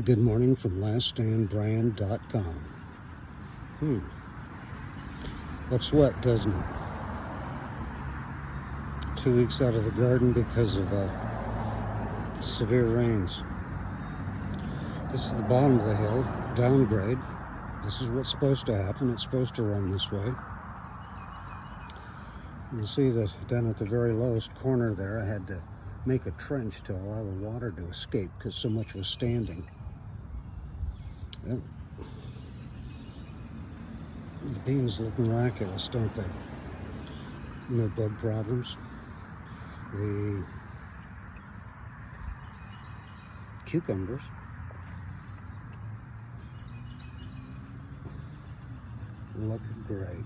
Good morning from laststandbrand.com. Looks wet, doesn't it? 2 weeks out of the garden because of severe rains. This is the bottom of the hill, downgrade. This is what's supposed to happen. It's supposed to run this way. You can see that down at the very lowest corner there, I had to make a trench to allow the water to escape because so much was standing. Well, the beans look miraculous, don't they? No bug problems. The cucumbers look great.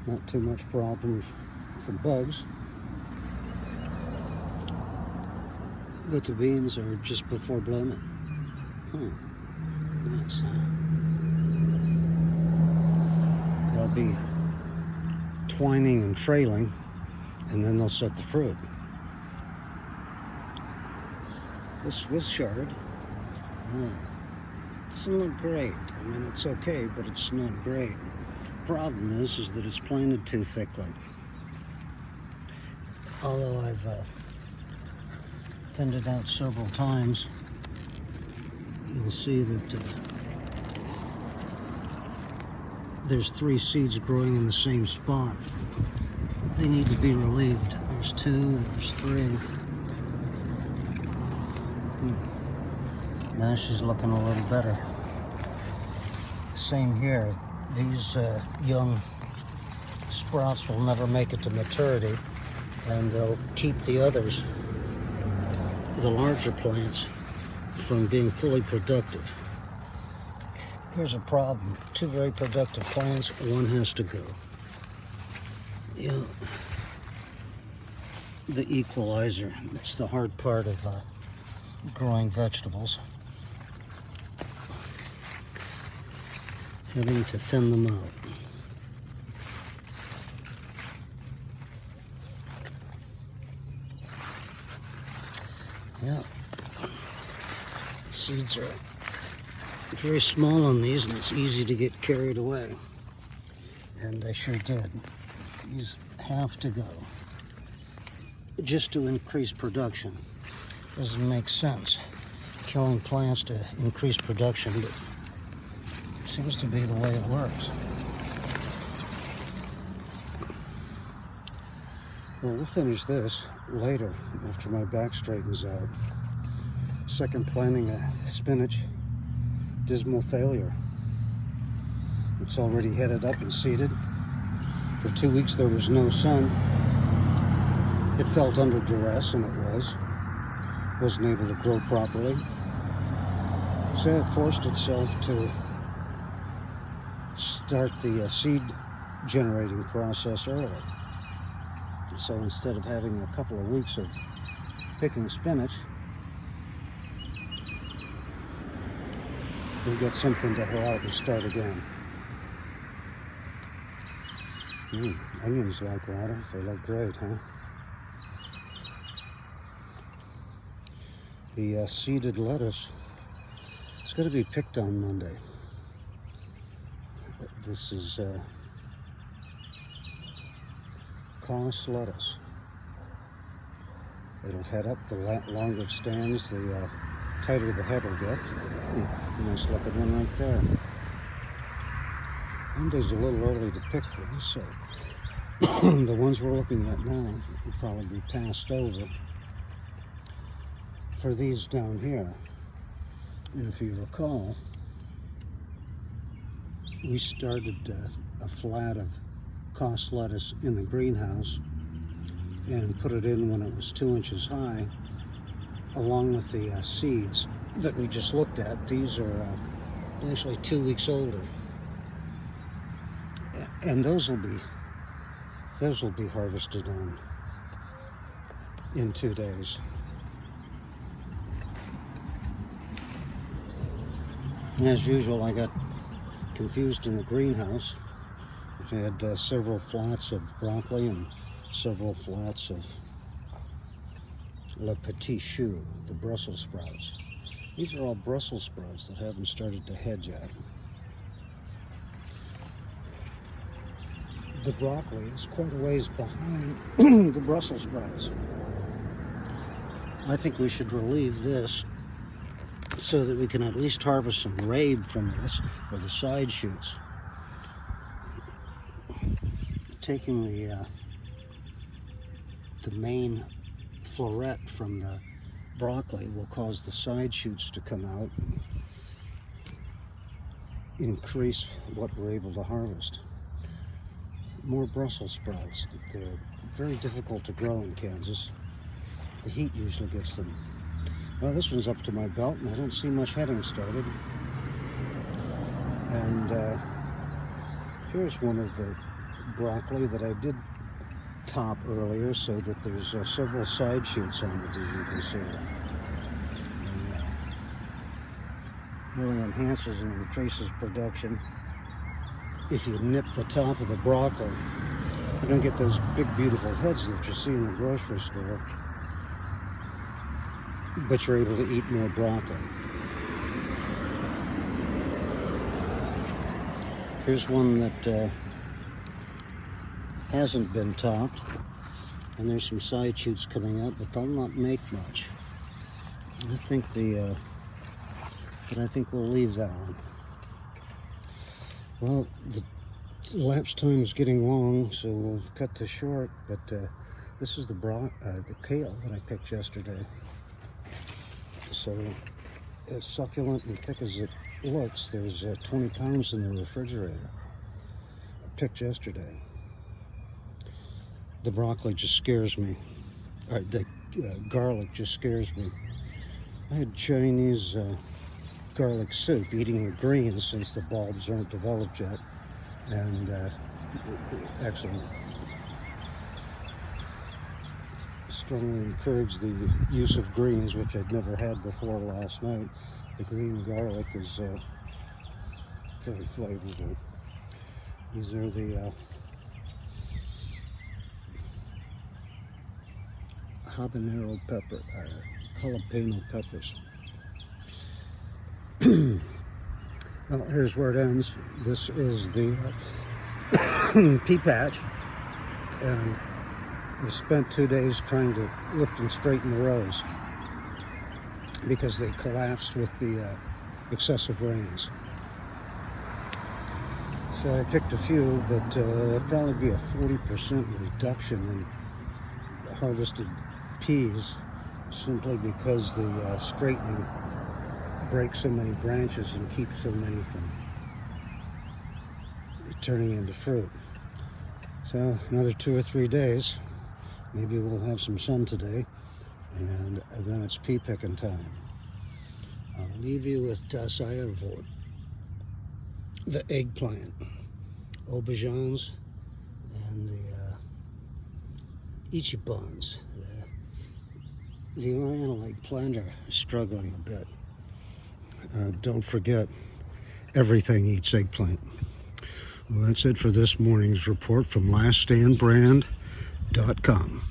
Not too much problems from bugs. But the beans are just before blooming. Nice, huh? They'll be twining and trailing, and then they'll set the fruit. The Swiss chard doesn't look great. I mean, it's okay, but it's not great. Problem is that it's planted too thickly. Although I've thinned it out several times, you'll see that there's 3 seeds growing in the same spot. They need to be relieved. There's 2, there's 3. Now she's looking a little better. Same here. These young sprouts will never make it to maturity, and they'll keep the others, the larger plants, from being fully productive. Here's a problem. 2 very productive plants, one has to go. The equalizer. It's the hard part of growing vegetables. Having to thin them out. Yeah. Seeds are very small on these, and it's easy to get carried away. And I sure did. These have to go. Just to increase production. Doesn't make sense. Killing plants to increase production, but seems to be the way it works. Well, we'll finish this later after my back straightens out. Second planting of spinach, dismal failure. It's already headed up and seeded. For 2 weeks there was no sun. It felt under duress, and it wasn't able to grow properly. So it forced itself to start the seed generating process early. So instead of having a couple of weeks of picking spinach, we get something to go out and start again. Onions like water. They look great, huh? The seeded lettuce is going to be picked on Monday. This is Koss lettuce. It'll head up. The longer it stands, the tighter the head will get. Nice looking one right there. Monday's a little early to pick these, so the ones we're looking at now will probably be passed over for these down here. And if you recall, we started a flat of Koss lettuce in the greenhouse and put it in when it was 2 inches high, along with the seeds that we just looked at. These are actually 2 weeks older, and those will be harvested on in 2 days. And as usual, I got confused in the greenhouse. I had several flats of broccoli and several flats of Le Petit Choux, the Brussels sprouts. These are all Brussels sprouts that haven't started to head yet. The broccoli is quite a ways behind the Brussels sprouts. I think we should relieve this so that we can at least harvest some rabe from this, or the side shoots. Taking the main floret from the broccoli will cause the side shoots to come out and increase what we're able to harvest. More Brussels sprouts. They're very difficult to grow in Kansas. The heat usually gets them. Well, this one's up to my belt and I don't see much heading started. And here's one of the broccoli that I did top earlier, so that there's several side shoots on it, as you can see. And, really enhances and increases production. If you nip the top of the broccoli, you don't get those big beautiful heads that you see in the grocery store, but you're able to eat more broccoli. Here's one that hasn't been topped, and there's some side shoots coming up, but they'll not make much. I think but I think we'll leave that one. Well, the lapse time is getting long, so we'll cut this short. But this is the kale that I picked yesterday. So as succulent and thick as it looks, there's 20 pounds in the refrigerator. I picked yesterday. The broccoli just scares me. The garlic just scares me. I had Chinese garlic soup, eating the greens since the bulbs aren't developed yet, and excellent. Strongly encourage the use of greens, which I'd never had before last night. The green garlic is very flavorful. These are the habanero pepper, jalapeno peppers. Well, here's where it ends. This is the pea patch, and I spent 2 days trying to lift and straighten the rows because they collapsed with the excessive rains. So I picked a few, but it'll probably be a 40% reduction in harvested peas, simply because the straightening breaks so many branches and keeps so many from turning into fruit. So another 2 or 3 days, maybe we'll have some sun today, and then it's pea picking time. I'll leave you with Das Eierwort, the eggplant, aubergines, and the ichibons. The Oriental eggplant are struggling a bit. Don't forget, everything eats eggplant. Well, that's it for this morning's report from laststandbrand.com.